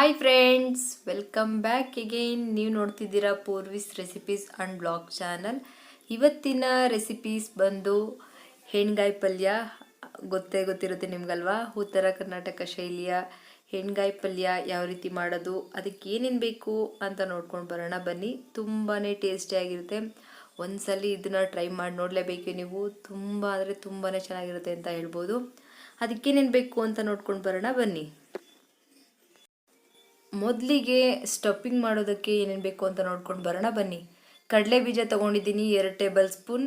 Hi friends, welcome back again. ನೀವು ನೋಡ್ತಿದ್ದೀರಾ ಪೂರ್ವಿಸ್ recipes and blog channel. ಇವತ್ತಿನ ರೆಸಿಪೀಸ್ ಬಂದು ಹೆಣ್ಗಾಯಿ ಪಲ್ಯ. ಗೊತ್ತಿರುತ್ತೆ ನಿಮ್ಗಲ್ವಾ, ಉತ್ತರ ಕರ್ನಾಟಕ ಶೈಲಿಯ ಹೆಣ್ಗಾಯಿ ಪಲ್ಯ ಯಾವ ರೀತಿ ಮಾಡೋದು, ಅದಕ್ಕೆ ಏನೇನು ಬೇಕು ಅಂತ ನೋಡ್ಕೊಂಡು ಬರೋಣ ಬನ್ನಿ. ತುಂಬಾ ಟೇಸ್ಟಿಯಾಗಿರುತ್ತೆ. ಒಂದ್ಸಲಿ ಇದನ್ನು ಟ್ರೈ ಮಾಡಿ ನೋಡಲೇಬೇಕು ನೀವು. ತುಂಬ ಅಂದರೆ ತುಂಬಾ ಚೆನ್ನಾಗಿರುತ್ತೆ ಅಂತ ಹೇಳ್ಬೋದು. ಅದಕ್ಕೇನೇನು ಬೇಕು ಅಂತ ನೋಡ್ಕೊಂಡು ಬರೋಣ ಬನ್ನಿ. ಮೊದಲಿಗೆ ಸ್ಟಫಿಂಗ್ ಮಾಡೋದಕ್ಕೆ ಏನೇನು ಬೇಕು ಅಂತ ನೋಡ್ಕೊಂಡು ಬರೋಣ ಬನ್ನಿ. ಕಡಲೆ ಬೀಜ ತೊಗೊಂಡಿದ್ದೀನಿ 2 ಟೇಬಲ್ ಸ್ಪೂನ್,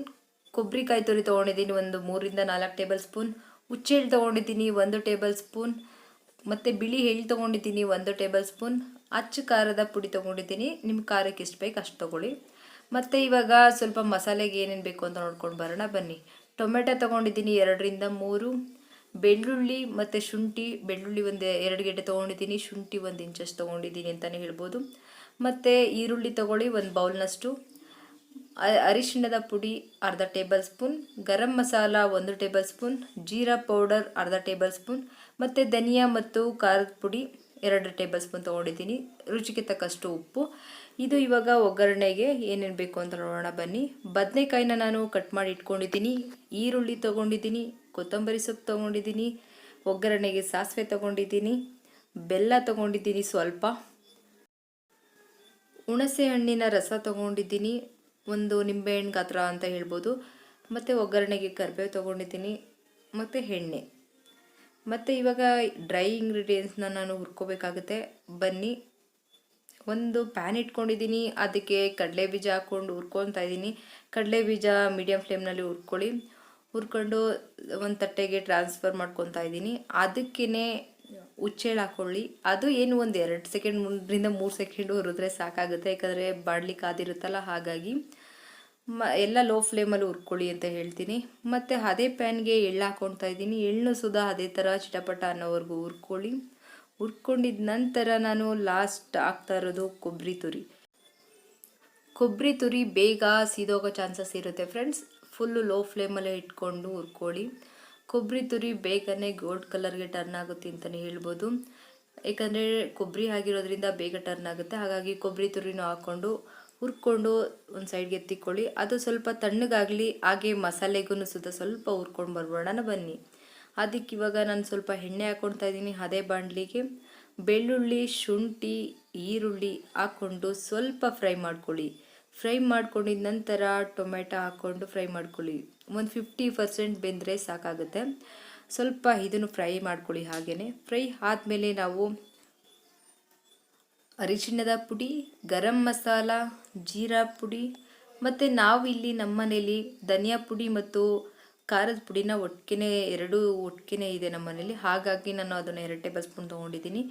ಕೊಬ್ಬರಿಕಾಯಿ ತುರಿ ತೊಗೊಂಡಿದ್ದೀನಿ ಒಂದು 3-4 ಟೇಬಲ್ ಸ್ಪೂನ್, ಹುಚ್ಚೆಳ್ಳು ತೊಗೊಂಡಿದ್ದೀನಿ 1 ಟೇಬಲ್ ಸ್ಪೂನ್, ಮತ್ತು ಬಿಳಿ ಎಳ್ಳು ತೊಗೊಂಡಿದ್ದೀನಿ 1 ಟೇಬಲ್ ಸ್ಪೂನ್, ಅಚ್ಚ ಖಾರದ ಪುಡಿ ತೊಗೊಂಡಿದ್ದೀನಿ. ನಿಮ್ಮ ಖಾರಕ್ಕೆ ಎಷ್ಟು ಬೇಕು ಅಷ್ಟು ತೊಗೊಳ್ಳಿ. ಮತ್ತು ಇವಾಗ ಸ್ವಲ್ಪ ಮಸಾಲೆಗೆ ಏನೇನು ಬೇಕು ಅಂತ ನೋಡ್ಕೊಂಡು ಬರೋಣ ಬನ್ನಿ. ಟೊಮೆಟೊ ತೊಗೊಂಡಿದ್ದೀನಿ 2-3, ಬೆಳ್ಳುಳ್ಳಿ ಮತ್ತು ಶುಂಠಿ. ಬೆಳ್ಳುಳ್ಳಿ ಒಂದು 2 ಗೆಡ್ಡೆ ತೊಗೊಂಡಿದ್ದೀನಿ, ಶುಂಠಿ 1 ಇಂಚಷ್ಟು ತೊಗೊಂಡಿದ್ದೀನಿ ಅಂತಲೇ ಹೇಳ್ಬೋದು. ಮತ್ತು ಈರುಳ್ಳಿ ತೊಗೊಳ್ಳಿ 1 ಬೌಲ್ನಷ್ಟು, ಅರಿಶಿಣದ ಪುಡಿ ಅರ್ಧ tablespoon, garam masala 1 tablespoon, jeera powder ಅರ್ಧ ಟೇಬಲ್ ಸ್ಪೂನ್, ಮತ್ತು ಧನಿಯಾ ಮತ್ತು ಖಾರದ ಪುಡಿ 2 ಟೇಬಲ್ ಸ್ಪೂನ್ ತೊಗೊಂಡಿದ್ದೀನಿ. ರುಚಿಗೆ ತಕ್ಕಷ್ಟು ಉಪ್ಪು. ಇದು ಇವಾಗ ಒಗ್ಗರಣೆಗೆ ಏನೇನು ಬೇಕು ಅಂತ ನೋಡೋಣ ಬನ್ನಿ. ಬದನೆಕಾಯಿನ ನಾನು ಕಟ್ ಮಾಡಿ ಇಟ್ಕೊಂಡಿದ್ದೀನಿ, ಈರುಳ್ಳಿ ತೊಗೊಂಡಿದ್ದೀನಿ, ಕೊತ್ತಂಬರಿ ಸೊಪ್ಪು ತೊಗೊಂಡಿದ್ದೀನಿ, ಒಗ್ಗರಣೆಗೆ ಸಾಸಿವೆ ತೊಗೊಂಡಿದ್ದೀನಿ, ಬೆಲ್ಲ ತೊಗೊಂಡಿದ್ದೀನಿ ಸ್ವಲ್ಪ, ಹುಣಸೆ ಹಣ್ಣಿನ ರಸ ತೊಗೊಂಡಿದ್ದೀನಿ, ಒಂದು ನಿಂಬೆಹಣ್ಣು ಗಾತ್ರ ಅಂತ ಹೇಳ್ಬೋದು, ಮತ್ತು ಒಗ್ಗರಣೆಗೆ ಕರಿಬೇವು ತೊಗೊಂಡಿದ್ದೀನಿ, ಮತ್ತು ಎಣ್ಣೆ. ಮತ್ತು ಇವಾಗ ಡ್ರೈ ಇಂಗ್ರೀಡಿಯೆಂಟ್ಸ್ನ ನಾನು ಹುರ್ಕೋಬೇಕಾಗುತ್ತೆ ಬನ್ನಿ. ಒಂದು ಪ್ಯಾನ್ ಇಟ್ಕೊಂಡಿದ್ದೀನಿ, ಅದಕ್ಕೆ ಕಡಲೆ ಬೀಜ ಹಾಕ್ಕೊಂಡು ಹುರ್ಕೊತಾ ಇದ್ದೀನಿ. ಕಡಲೆ ಬೀಜ ಮೀಡಿಯಮ್ ಫ್ಲೇಮ್ನಲ್ಲಿ ಹುರ್ಕೊಂಡು ಒಂದು ತಟ್ಟೆಗೆ ಟ್ರಾನ್ಸ್ಫರ್ ಮಾಡ್ಕೊತಾ ಇದ್ದೀನಿ. ಅದಕ್ಕೇ ಹುಚ್ಚೆಳ್ಳು ಹಾಕ್ಕೊಳ್ಳಿ. ಅದು ಏನು ಒಂದು 2 ಸೆಕೆಂಡ್ 3 ಸೆಕೆಂಡು ಹುರಿದ್ರೆ ಸಾಕಾಗುತ್ತೆ, ಯಾಕಂದರೆ ಬಾಡಲಿ ಕಾದಿರುತ್ತಲ್ಲ, ಹಾಗಾಗಿ ಎಲ್ಲ ಲೋ ಫ್ಲೇಮಲ್ಲಿ ಹುರ್ಕೊಳ್ಳಿ ಅಂತ ಹೇಳ್ತೀನಿ. ಮತ್ತು ಅದೇ ಪ್ಯಾನ್ಗೆ ಎಳ್ಳು ಹಾಕ್ಕೊತಾ ಇದ್ದೀನಿ. ಎಳ್ಳು ಸುಧಾ ಅದೇ ಥರ ಚಿಟಪಟ ಅನ್ನೋವರೆಗೂ ಹುರ್ಕೊಂಡಿದ ನಂತರ ನಾನು ಲಾಸ್ಟ್ ಹಾಕ್ತಾ ಇರೋದು ಕೊಬ್ಬರಿ ತುರಿ ಬೇಗ ಸೀದೋಗೋ ಚಾನ್ಸಸ್ ಇರುತ್ತೆ ಫ್ರೆಂಡ್ಸ್. ಫುಲ್ಲು ಲೋ ಫ್ಲೇಮಲ್ಲೇ ಇಟ್ಕೊಂಡು ಹುರ್ಕೊಳ್ಳಿ. ಕೊಬ್ಬರಿ ತುರಿ ಬೇಗನೆ ಗೋಲ್ಡ್ ಕಲರ್ಗೆ ಟರ್ನ್ ಆಗುತ್ತೆ ಅಂತಲೇ ಹೇಳ್ಬೋದು, ಯಾಕಂದರೆ ಕೊಬ್ಬರಿ ಆಗಿರೋದ್ರಿಂದ ಬೇಗ ಟರ್ನ್ ಆಗುತ್ತೆ. ಹಾಗಾಗಿ ಕೊಬ್ಬರಿ ತುರಿನೂ ಹಾಕ್ಕೊಂಡು ಹುರ್ಕೊಂಡು ಒಂದು ಸೈಡ್ಗೆ ಎತ್ತಿಕೊಳ್ಳಿ. ಅದು ಸ್ವಲ್ಪ ತಣ್ಣಗಾಗಲಿ. ಹಾಗೆ ಮಸಾಲೆಗೂ ಸುತ್ತ ಸ್ವಲ್ಪ ಹುರ್ಕೊಂಡು ಬರ್ಬೋಣ ಬನ್ನಿ. ಅದಕ್ಕೆ ಇವಾಗ ನಾನು ಸ್ವಲ್ಪ ಎಣ್ಣೆ ಹಾಕ್ಕೊಳ್ತಾ ಇದ್ದೀನಿ. ಅದೇ ಬಾಣಲಿಗೆ ಬೆಳ್ಳುಳ್ಳಿ, ಶುಂಠಿ, ಈರುಳ್ಳಿ ಹಾಕ್ಕೊಂಡು ಸ್ವಲ್ಪ ಫ್ರೈ ಮಾಡ್ಕೊಳ್ಳಿ. ಫ್ರೈ ಮಾಡ್ಕೊಂಡಿದ ನಂತರ ಟೊಮೆಟೊ ಹಾಕ್ಕೊಂಡು ಫ್ರೈ ಮಾಡ್ಕೊಳ್ಳಿ. ಒಂದು 50% ಬೆಂದರೆ ಸಾಕಾಗುತ್ತೆ. ಸ್ವಲ್ಪ ಇದನ್ನು ಫ್ರೈ ಮಾಡ್ಕೊಳ್ಳಿ. ಹಾಗೆಯೇ ಫ್ರೈ ಆದಮೇಲೆ ನಾವು ಅರಿಶಿಣದ ಪುಡಿ, ಗರಂ ಮಸಾಲ, ಜೀರಾ ಪುಡಿ, ಮತ್ತು ನಾವು ಇಲ್ಲಿ ನಮ್ಮ ಮನೇಲಿ ಧನಿಯಾ ಪುಡಿ ಮತ್ತು ಖಾರದ ಪುಡಿನ ಎರಡೂ ಒಟ್ಟಿಗೆ ಇದೆ ನಮ್ಮ ಮನೇಲಿ, ಹಾಗಾಗಿ ನಾನು ಅದನ್ನು 2 ಟೇಬಲ್ ಸ್ಪೂನ್ ತೊಗೊಂಡಿದ್ದೀನಿ.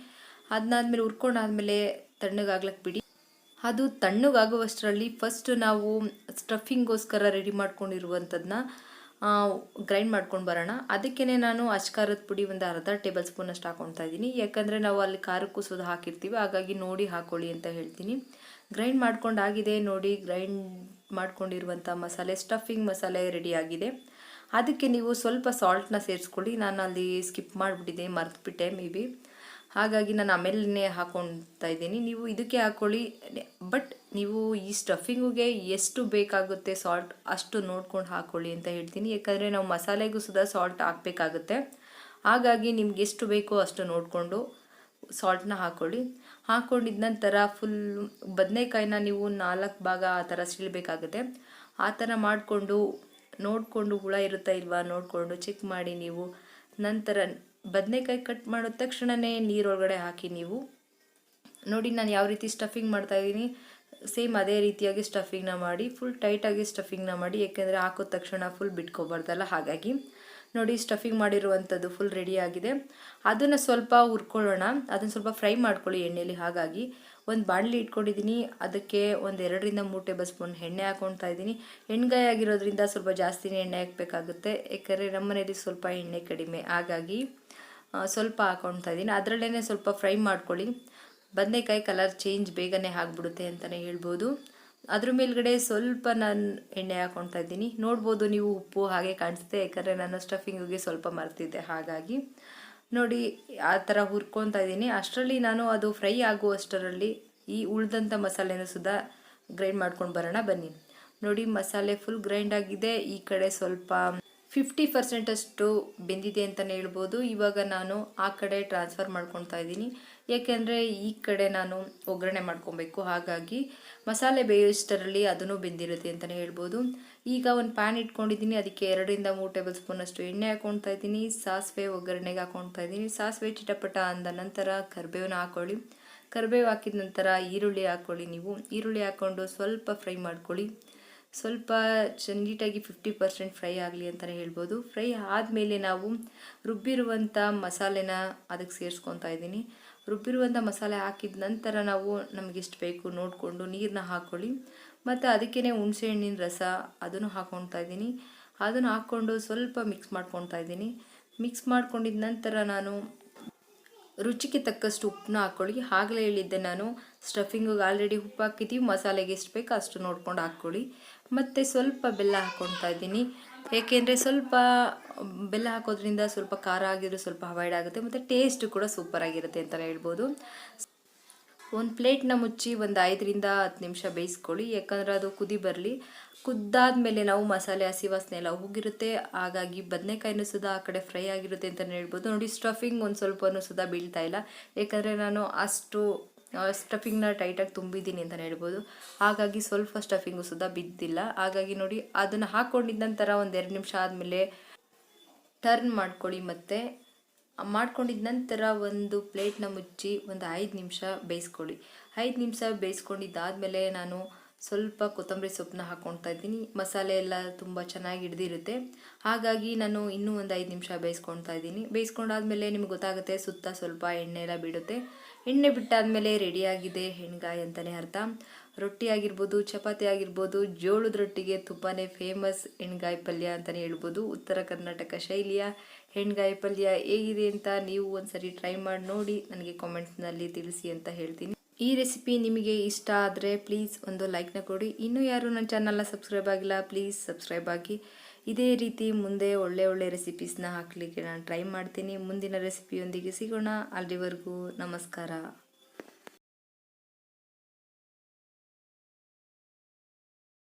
ಅದನ್ನಾದ್ಮೇಲೆ ಹುರ್ಕೊಂಡಾದ್ಮೇಲೆ ತಣ್ಣಗಾಗ್ಲಕ್ಕೆ ಬಿಡಿ. ಅದು ತಣ್ಣಗಾಗುವಷ್ಟರಲ್ಲಿ ಫಸ್ಟ್ ನಾವು ಸ್ಟಫಿಂಗೋಸ್ಕರ ರೆಡಿ ಮಾಡ್ಕೊಂಡಿರುವಂಥದ್ದನ್ನ ಗ್ರೈಂಡ್ ಮಾಡ್ಕೊಂಡು ಬರೋಣ. ಅದಕ್ಕೇ ನಾನು ಖಾರದ ಪುಡಿ ಒಂದು ಅರ್ಧ ಟೇಬಲ್ ಸ್ಪೂನ್ ಅಷ್ಟು ಹಾಕ್ಕೊತಾ ಇದ್ದೀನಿ, ಯಾಕಂದರೆ ನಾವು ಅಲ್ಲಿ ಖಾರಕ್ಕೂ ಸುದ ಹಾಕಿರ್ತೀವಿ, ಹಾಗಾಗಿ ನೋಡಿ ಹಾಕ್ಕೊಳ್ಳಿ ಅಂತ ಹೇಳ್ತೀನಿ. ಗ್ರೈಂಡ್ ಮಾಡ್ಕೊಂಡಾಗಿದೆ ನೋಡಿ. ಗ್ರೈಂಡ್ ಮಾಡ್ಕೊಂಡಿರುವಂಥ ಮಸಾಲೆ, ಸ್ಟಫಿಂಗ್ ಮಸಾಲೆ ರೆಡಿಯಾಗಿದೆ. ಅದಕ್ಕೆ ನೀವು ಸ್ವಲ್ಪ ಸಾಲ್ಟನ್ನ ಸೇರಿಸ್ಕೊಳ್ಳಿ. ನಾನು ಅಲ್ಲಿ ಸ್ಕಿಪ್ ಮಾಡಿಬಿಟ್ಟಿದ್ದೆ, ಮರೆತುಬಿಟ್ಟೆ ಮೇ ಬಿ, ಹಾಗಾಗಿ ನಾನು ಆಮೇಲೆ ಹಾಕ್ಕೊತಾ ಇದ್ದೀನಿ. ನೀವು ಇದಕ್ಕೆ ಹಾಕ್ಕೊಳ್ಳಿ, ಬಟ್ ನೀವು ಈ ಸ್ಟಫಿಂಗಿಗೆ ಎಷ್ಟು ಬೇಕಾಗುತ್ತೆ ಸಾಲ್ಟ್ ಅಷ್ಟು ನೋಡ್ಕೊಂಡು ಹಾಕ್ಕೊಳ್ಳಿ ಅಂತ ಹೇಳ್ತೀನಿ, ಯಾಕಂದರೆ ನಾವು ಮಸಾಲೆಗೂ ಸುಧಾ ಸಾಲ್ಟ್ ಹಾಕಬೇಕಾಗುತ್ತೆ. ಹಾಗಾಗಿ ನಿಮ್ಗೆ ಎಷ್ಟು ಬೇಕೋ ಅಷ್ಟು ನೋಡಿಕೊಂಡು ಸಾಲ್ಟನ್ನ ಹಾಕ್ಕೊಳ್ಳಿ. ಹಾಕ್ಕೊಂಡಿದ ನಂತರ ಫುಲ್ ಬದನೆಕಾಯಿನ ನೀವು 4 ಭಾಗ ಆ ಥರ ಸೀಳಬೇಕಾಗುತ್ತೆ. ಆ ಥರ ನೋಡಿಕೊಂಡು ಹುಳ ಇರುತ್ತಾ ಇಲ್ವಾ ನೋಡಿಕೊಂಡು ಚೆಕ್ ಮಾಡಿ ನೀವು. ನಂತರ ಬದನೆಕಾಯಿ ಕಟ್ ಮಾಡಿದ ತಕ್ಷಣವೇ ನೀರೊಳಗಡೆ ಹಾಕಿ ನೀವು ನೋಡಿ. ನಾನು ಯಾವ ರೀತಿ ಸ್ಟಫಿಂಗ್ ಮಾಡ್ತಾಯಿದ್ದೀನಿ ಸೇಮ್ ಅದೇ ರೀತಿಯಾಗಿ ಸ್ಟಫಿಂಗ್ನ ಮಾಡಿ, ಫುಲ್ ಟೈಟಾಗಿ ಸ್ಟಫಿಂಗ್ನ ಮಾಡಿ, ಯಾಕೆಂದರೆ ಹಾಕಿದ ತಕ್ಷಣ ಫುಲ್ ಬಿಟ್ಕೊಬಾರ್ದಲ್ಲ. ಹಾಗಾಗಿ ನೋಡಿ, ಸ್ಟಫಿಂಗ್ ಮಾಡಿರುವಂಥದ್ದು ಫುಲ್ ರೆಡಿಯಾಗಿದೆ. ಅದನ್ನು ಸ್ವಲ್ಪ ಹುರ್ಕೊಳ್ಳೋಣ. ಅದನ್ನು ಸ್ವಲ್ಪ ಫ್ರೈ ಮಾಡ್ಕೊಳ್ಳಿ ಎಣ್ಣೆಯಲ್ಲಿ. ಹಾಗಾಗಿ ಒಂದು ಬಾಣಲಿ ಇಟ್ಕೊಂಡಿದ್ದೀನಿ, ಅದಕ್ಕೆ ಒಂದು 2-3 ಟೇಬಲ್ ಸ್ಪೂನ್ ಎಣ್ಣೆ ಹಾಕ್ಕೊತಾ ಇದ್ದೀನಿ. ಹೆಣ್ಗಾಯಿ ಆಗಿರೋದ್ರಿಂದ ಸ್ವಲ್ಪ ಜಾಸ್ತಿನೇ ಎಣ್ಣೆ ಹಾಕಬೇಕಾಗುತ್ತೆ, ಯಾಕಂದರೆ ನಮ್ಮ ಮನೇಲಿ ಸ್ವಲ್ಪ ಎಣ್ಣೆ ಕಡಿಮೆ, ಹಾಗಾಗಿ ಸ್ವಲ್ಪ ಹಾಕ್ಕೊತಾ ಇದ್ದೀನಿ. ಅದರಲ್ಲೇ ಸ್ವಲ್ಪ ಫ್ರೈ ಮಾಡ್ಕೊಳ್ಳಿ. ಬದನೆಕಾಯಿ ಕಲರ್ ಚೇಂಜ್ ಬೇಗನೆ ಆಗಿಬಿಡುತ್ತೆ ಅಂತಲೇ ಹೇಳ್ಬೋದು. ಅದ್ರ ಮೇಲ್ಗಡೆ ಸ್ವಲ್ಪ ನಾನು ಎಣ್ಣೆ ಹಾಕ್ಕೊತಾ ಇದ್ದೀನಿ. ನೋಡ್ಬೋದು ನೀವು, ಉಪ್ಪು ಹಾಗೆ ಕಾಣಿಸುತ್ತೆ, ಯಾಕಂದರೆ ನಾನು ಸ್ಟಫಿಂಗಿಗೆ ಸ್ವಲ್ಪ ಮರ್ತಿದ್ದೆ, ಹಾಗಾಗಿ ನೋಡಿ ಆ ಥರ ಹುರ್ಕೊತಾ ಇದ್ದೀನಿ. ಅಷ್ಟರಲ್ಲಿ ನಾನು ಅದು ಫ್ರೈ ಆಗುವಷ್ಟರಲ್ಲಿ ಈ ಉಳಿದಂಥ ಮಸಾಲೆನೂ ಸುದಾ ಗ್ರೈಂಡ್ ಮಾಡ್ಕೊಂಡು ಬರೋಣ ಬನ್ನಿ. ನೋಡಿ ಮಸಾಲೆ ಫುಲ್ ಗ್ರೈಂಡ್ ಆಗಿದೆ. ಈ ಕಡೆ ಸ್ವಲ್ಪ 50% ಅಷ್ಟು ಬೆಂದಿದೆ ಅಂತಲೇ ಹೇಳ್ಬೋದು. ಇವಾಗ ನಾನು ಆ ಕಡೆ ಟ್ರಾನ್ಸ್ಫರ್ ಮಾಡ್ಕೊತಾ ಇದ್ದೀನಿ. ಯಾಕೆಂದರೆ ಈ ಕಡೆ ನಾನು ಒಗ್ಗರಣೆ ಮಾಡ್ಕೊಬೇಕು, ಹಾಗಾಗಿ ಮಸಾಲೆ ಬೇಯೋಷ್ಟರಲ್ಲಿ ಅದನ್ನು ಬೆಂದಿರುತ್ತೆ ಅಂತಲೇ ಹೇಳ್ಬೋದು. ಈಗ ಒಂದು ಪ್ಯಾನ್ ಇಟ್ಕೊಂಡಿದ್ದೀನಿ. ಅದಕ್ಕೆ 2-3 ಟೇಬಲ್ ಸ್ಪೂನ್ ಅಷ್ಟು ಎಣ್ಣೆ ಹಾಕ್ಕೊಳ್ತಾ ಇದ್ದೀನಿ. ಸಾಸಿವೆ ಒಗ್ಗರಣೆಗೆ ಹಾಕ್ಕೊಳ್ತಾ ಇದ್ದೀನಿ. ಸಾಸಿವೆ ಚಿಟಪಟ ಅಂದ ನಂತರ ಕರಿಬೇವನ್ನ ಹಾಕ್ಕೊಳ್ಳಿ. ಕರಿಬೇವು ಹಾಕಿದ ನಂತರ ಈರುಳ್ಳಿ ಹಾಕ್ಕೊಳ್ಳಿ. ನೀವು ಈರುಳ್ಳಿ ಹಾಕ್ಕೊಂಡು ಸ್ವಲ್ಪ ಫ್ರೈ ಮಾಡ್ಕೊಳ್ಳಿ. ಸ್ವಲ್ಪ ನೀಟಾಗಿ 50% ಫ್ರೈ ಆಗಲಿ ಅಂತಲೇ ಹೇಳ್ಬೋದು. ಫ್ರೈ ಆದಮೇಲೆ ನಾವು ರುಬ್ಬಿರುವಂಥ ಮಸಾಲೆನ ಅದಕ್ಕೆ ಸೇರಿಸ್ಕೊತಾ ಇದ್ದೀನಿ. ರುಬ್ಬಿರುವಂಥ ಮಸಾಲೆ ಹಾಕಿದ ನಂತರ ನಾವು ನಮಗೆಷ್ಟು ಬೇಕು ನೋಡಿಕೊಂಡು ನೀರನ್ನ ಹಾಕ್ಕೊಳ್ಳಿ. ಮತ್ತು ಅದಕ್ಕೇ ಹುಣಸೆ ಹಣ್ಣಿನ ರಸ ಅದನ್ನು ಹಾಕ್ಕೊತಾ ಇದ್ದೀನಿ. ಅದನ್ನು ಹಾಕ್ಕೊಂಡು ಸ್ವಲ್ಪ ಮಿಕ್ಸ್ ಮಾಡ್ಕೊತಾ ಇದ್ದೀನಿ. ಮಿಕ್ಸ್ ಮಾಡ್ಕೊಂಡಿದ ನಂತರ ನಾನು ರುಚಿಗೆ ತಕ್ಕಷ್ಟು ಉಪ್ಪನ್ನ ಹಾಕ್ಕೊಳ್ಳಿ. ಆಗಲೇ ಹೇಳಿದ್ದೆ ನಾನು ಸ್ಟಫಿಂಗಿಗೆ ಆಲ್ರೆಡಿ ಉಪ್ಪು ಹಾಕಿದ್ದೀವಿ, ಮಸಾಲೆಗೆ ಎಷ್ಟು ಬೇಕೋ ಅಷ್ಟು ನೋಡ್ಕೊಂಡು ಹಾಕ್ಕೊಳ್ಳಿ. ಮತ್ತು ಸ್ವಲ್ಪ ಬೆಲ್ಲ ಹಾಕ್ಕೊತಾ ಇದ್ದೀನಿ. ಏಕೆಂದರೆ ಸ್ವಲ್ಪ ಬೆಲ್ಲ ಹಾಕೋದ್ರಿಂದ ಸ್ವಲ್ಪ ಖಾರ ಆಗಿರೋ ಸ್ವಲ್ಪ ಅವಾಯ್ಡ್ ಆಗುತ್ತೆ, ಮತ್ತು ಟೇಸ್ಟ್ ಕೂಡ ಸೂಪರಾಗಿರುತ್ತೆ ಅಂತಲೇ ಹೇಳ್ಬೋದು. ಒಂದು ಪ್ಲೇಟ್ನ ಮುಚ್ಚಿ ಒಂದು 5-10 ನಿಮಿಷ ಬೇಯಿಸ್ಕೊಳ್ಳಿ. ಯಾಕಂದರೆ ಅದು ಕುದಿ ಬರಲಿ. ಕುದ್ದಾದ್ಮೇಲೆ ನಾವು ಮಸಾಲೆ ಹಸಿ ವಾಸನೆ ಎಲ್ಲ ಹೋಗಿರುತ್ತೆ. ಹಾಗಾಗಿ ಬದನೆಕಾಯಿನೂ ಸುದಾ ಆ ಕಡೆ ಫ್ರೈ ಆಗಿರುತ್ತೆ ಅಂತಲೇ ಹೇಳ್ಬೋದು. ನೋಡಿ ಸ್ಟಫಿಂಗ್ ಒಂದು ಸ್ವಲ್ಪನೂ ಸುದಾ ಬೀಳ್ತಾ ಇಲ್ಲ, ಯಾಕಂದರೆ ನಾನು ಅಷ್ಟು ಸ್ಟಫಿಂಗ್ನ ಟೈಟಾಗಿ ತುಂಬಿದ್ದೀನಿ ಅಂತಲೇ ಹೇಳ್ಬೋದು. ಹಾಗಾಗಿ ಸ್ವಲ್ಪ ಸ್ಟಫಿಂಗು ಸುದಾ ಬಿದ್ದಿಲ್ಲ. ಹಾಗಾಗಿ ನೋಡಿ ಅದನ್ನು ಹಾಕ್ಕೊಂಡಿದ್ದ ನಂತರ ಒಂದು 2 ನಿಮಿಷ ಆದಮೇಲೆ ಟರ್ನ್ ಮಾಡ್ಕೊಳ್ಳಿ. ಮತ್ತು ಮಾಡ್ಕೊಂಡಿದ್ದ ನಂತರ ಒಂದು ಪ್ಲೇಟ್ನ ಮುಚ್ಚಿ ಒಂದು 5 ನಿಮಿಷ ಬೇಯಿಸ್ಕೊಳ್ಳಿ. 5 ನಿಮಿಷ ಬೇಯಿಸ್ಕೊಂಡಿದ್ದಾದಮೇಲೆ ನಾನು ಸ್ವಲ್ಪ ಕೊತ್ತಂಬರಿ ಸೊಪ್ಪನ್ನ ಹಾಕ್ಕೊತಾ ಇದ್ದೀನಿ. ಮಸಾಲೆ ಎಲ್ಲ ತುಂಬ ಚೆನ್ನಾಗಿ ಹಿಡ್ದಿರುತ್ತೆ, ಹಾಗಾಗಿ ನಾನು ಇನ್ನೂ ಒಂದು 5 ನಿಮಿಷ ಬೇಯಿಸ್ಕೊತಾ ಇದ್ದೀನಿ. ಬೇಯಿಸ್ಕೊಂಡಾದ್ಮೇಲೆ ನಿಮ್ಗೆ ಗೊತ್ತಾಗುತ್ತೆ ಸುತ್ತ ಸ್ವಲ್ಪ ಎಣ್ಣೆ ಎಲ್ಲ ಬಿಡುತ್ತೆ. ಎಣ್ಣೆ ಬಿಟ್ಟಾದಮೇಲೆ ರೆಡಿಯಾಗಿದೆ ಹೆಣ್ಗಾಯಿ ಅಂತಲೇ ಅರ್ಥ. ರೊಟ್ಟಿ ಆಗಿರ್ಬೋದು, ಚಪಾತಿ ಆಗಿರ್ಬೋದು, ಜೋಳದ ರೊಟ್ಟಿಗೆ ತುಂಬಾ ಫೇಮಸ್ ಹೆಣ್ಗಾಯಿ ಪಲ್ಯ ಅಂತಲೇ ಹೇಳ್ಬೋದು. ಉತ್ತರ ಕರ್ನಾಟಕ ಶೈಲಿಯ ಹೆಣ್ಗಾಯಿ ಪಲ್ಯ ಹೇಗಿದೆ ಅಂತ ನೀವು ಒಂದ್ಸರಿ ಟ್ರೈ ಮಾಡಿ ನೋಡಿ, ನನಗೆ ಕಾಮೆಂಟ್ಸ್ನಲ್ಲಿ ತಿಳಿಸಿ ಅಂತ ಹೇಳ್ತೀನಿ. ಈ ರೆಸಿಪಿ ನಿಮಗೆ ಇಷ್ಟ ಆದರೆ ಪ್ಲೀಸ್ ಒಂದು ಲೈಕ್ನ ಕೊಡಿ. ಇನ್ನೂ ಯಾರು ನನ್ನ ಚಾನಲ್ನ ಸಬ್ಸ್ಕ್ರೈಬ್ ಆಗಿಲ್ಲ, ಪ್ಲೀಸ್ ಸಬ್ಸ್ಕ್ರೈಬ್ ಆಗಿ. ಇದೇ ರೀತಿ ಮುಂದೆ ಒಳ್ಳೆ ರೆಸಿಪೀಸ್ನ ಹಾಕಲಿಕ್ಕೆ ನಾನು ಟ್ರೈ ಮಾಡ್ತೀನಿ. ಮುಂದಿನ ರೆಸಿಪಿಯೊಂದಿಗೆ ಸಿಗೋಣ. ಅಲ್ಲಿವರೆಗೂ ನಮಸ್ಕಾರ.